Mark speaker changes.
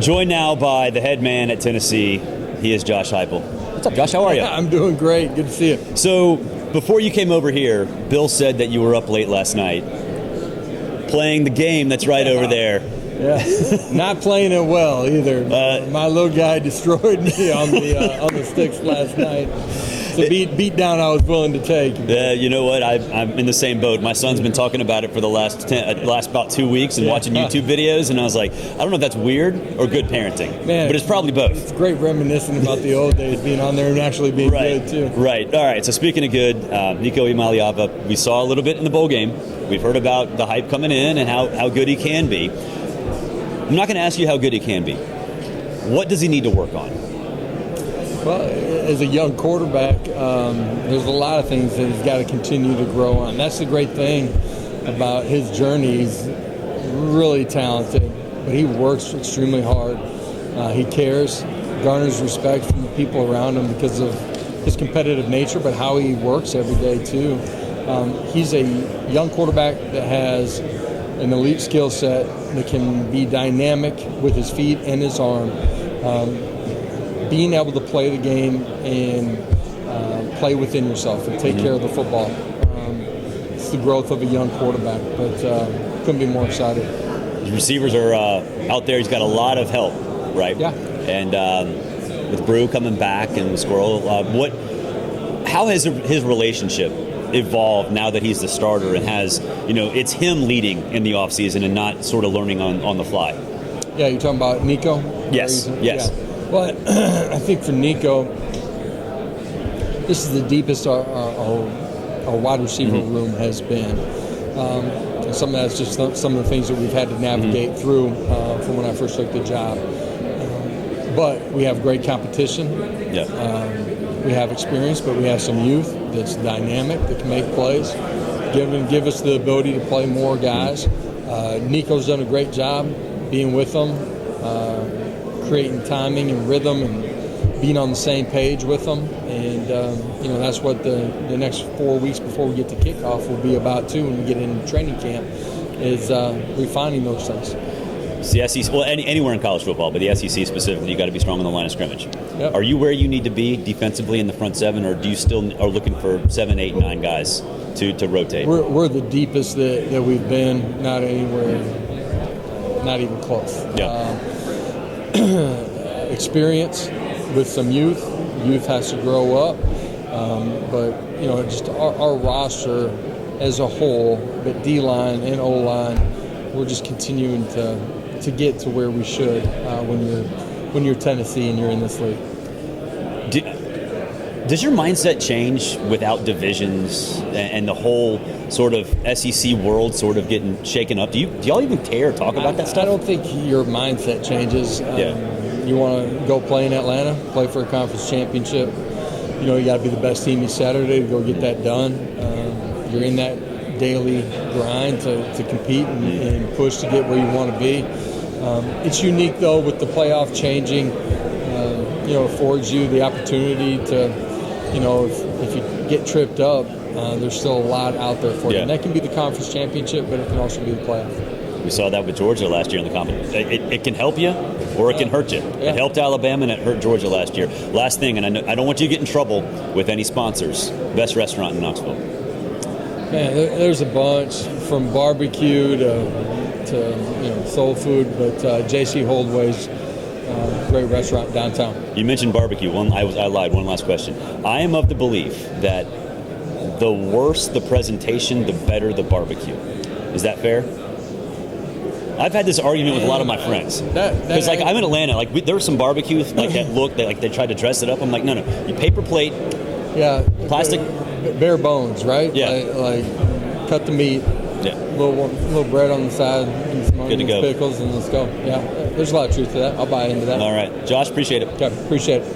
Speaker 1: Joined now by the head man at Tennessee. He is Josh Heupel. What's up, Josh? How are you?
Speaker 2: I'm doing great. Good to see you.
Speaker 1: So, before you came over here, Bill said that you were up late last night playing the game that's right over there.
Speaker 2: Yeah, not playing it well either. My little guy destroyed me on the sticks last night. It's a beat down I was willing to take.
Speaker 1: You know what? I'm in the same boat. My son's been talking about it for the last about 2 weeks and watching YouTube videos, and I was like, I don't know if that's weird or good parenting, but it's probably both.
Speaker 2: It's great reminiscing about the old days, being on there and actually being good too.
Speaker 1: Right. All right. So speaking of good, Nico Iamaleava, we saw a little bit in the bowl game. We've heard about the hype coming in and how good he can be. I'm not going to ask you how good he can be. What does he need to work on?
Speaker 2: Well, as a young quarterback, there's a lot of things that he's got to continue to grow on. That's the great thing about his journey. He's really talented, but he works extremely hard. He cares, garners respect from the people around him because of his competitive nature, but how he works every day too. He's a young quarterback that has an elite skill set that can be dynamic with his feet and his arm. Being able to play the game and play within yourself and take care of the football. It's the growth of a young quarterback, but couldn't be more excited.
Speaker 1: His receivers are out there. He's got a lot of help, right?
Speaker 2: Yeah.
Speaker 1: And with Brew coming back and Squirrel, how has his relationship evolved now that he's the starter and has, it's him leading in the offseason and not sort of learning on the fly?
Speaker 2: Yeah, you're talking about Nico?
Speaker 1: Yes.
Speaker 2: Yeah. Well, I think for Nico, this is the deepest our wide receiver room has been. And some of that's just some of the things that we've had to navigate through from when I first took the job. But we have great competition.
Speaker 1: Yeah.
Speaker 2: We have experience, but we have some youth that's dynamic, that can make plays, give us the ability to play more guys. Nico's done a great job being with them, creating timing and rhythm and being on the same page with them. And, that's what the next 4 weeks before we get to kickoff will be about, too, when we get into training camp, is refining those things.
Speaker 1: It's the SEC, well, anywhere in college football, but the SEC specifically, you got to be strong on the line of scrimmage.
Speaker 2: Yep.
Speaker 1: Are you where you need to be defensively in the front seven, or do you still are looking for 7, 8, 9 guys to rotate?
Speaker 2: We're the deepest that we've been, not anywhere, not even close.
Speaker 1: Yeah.
Speaker 2: Experience with some youth. Youth has to grow up, but just our roster as a whole, but D-line and O-line, we're just continuing to get to where we should when you're Tennessee and you're in this league.
Speaker 1: Does your mindset change without divisions and the whole sort of SEC world sort of getting shaken up? Do y'all even care or talk about that stuff?
Speaker 2: I don't think your mindset changes. You want to go play in Atlanta, play for a conference championship. You got to be the best team each Saturday to go get that done. You're in that daily grind to compete and push to get where you want to be. It's unique, though, with the playoff changing. Affords you the opportunity to, if you get tripped up, there's still a lot out there for you. And that can be the conference championship, but it can also be the playoff.
Speaker 1: We saw that with Georgia last year in the conference. It can help you or it can hurt you. It helped Alabama and it hurt Georgia last year. Last thing, and I don't want you to get in trouble with any sponsors. Best restaurant in Knoxville.
Speaker 2: Man, there's a bunch, from barbecue to soul food, but J.C. Holdway's great restaurant downtown.
Speaker 1: You mentioned barbecue. I lied. One last question. I am of the belief that the worse the presentation, the better the barbecue. Is that fair? I've had this argument with a lot of my friends. Because I'm in Atlanta. There was some barbecue that look. They tried to dress it up. I'm like, no. You paper plate.
Speaker 2: Yeah.
Speaker 1: Plastic.
Speaker 2: Bare bones, right?
Speaker 1: Yeah.
Speaker 2: Like cut the meat.
Speaker 1: Yeah.
Speaker 2: Little bread on the side, and some onions, pickles, and let's go. Yeah. There's a lot of truth to that. I'll buy into that.
Speaker 1: All right. Josh, appreciate it.
Speaker 2: Okay, appreciate it.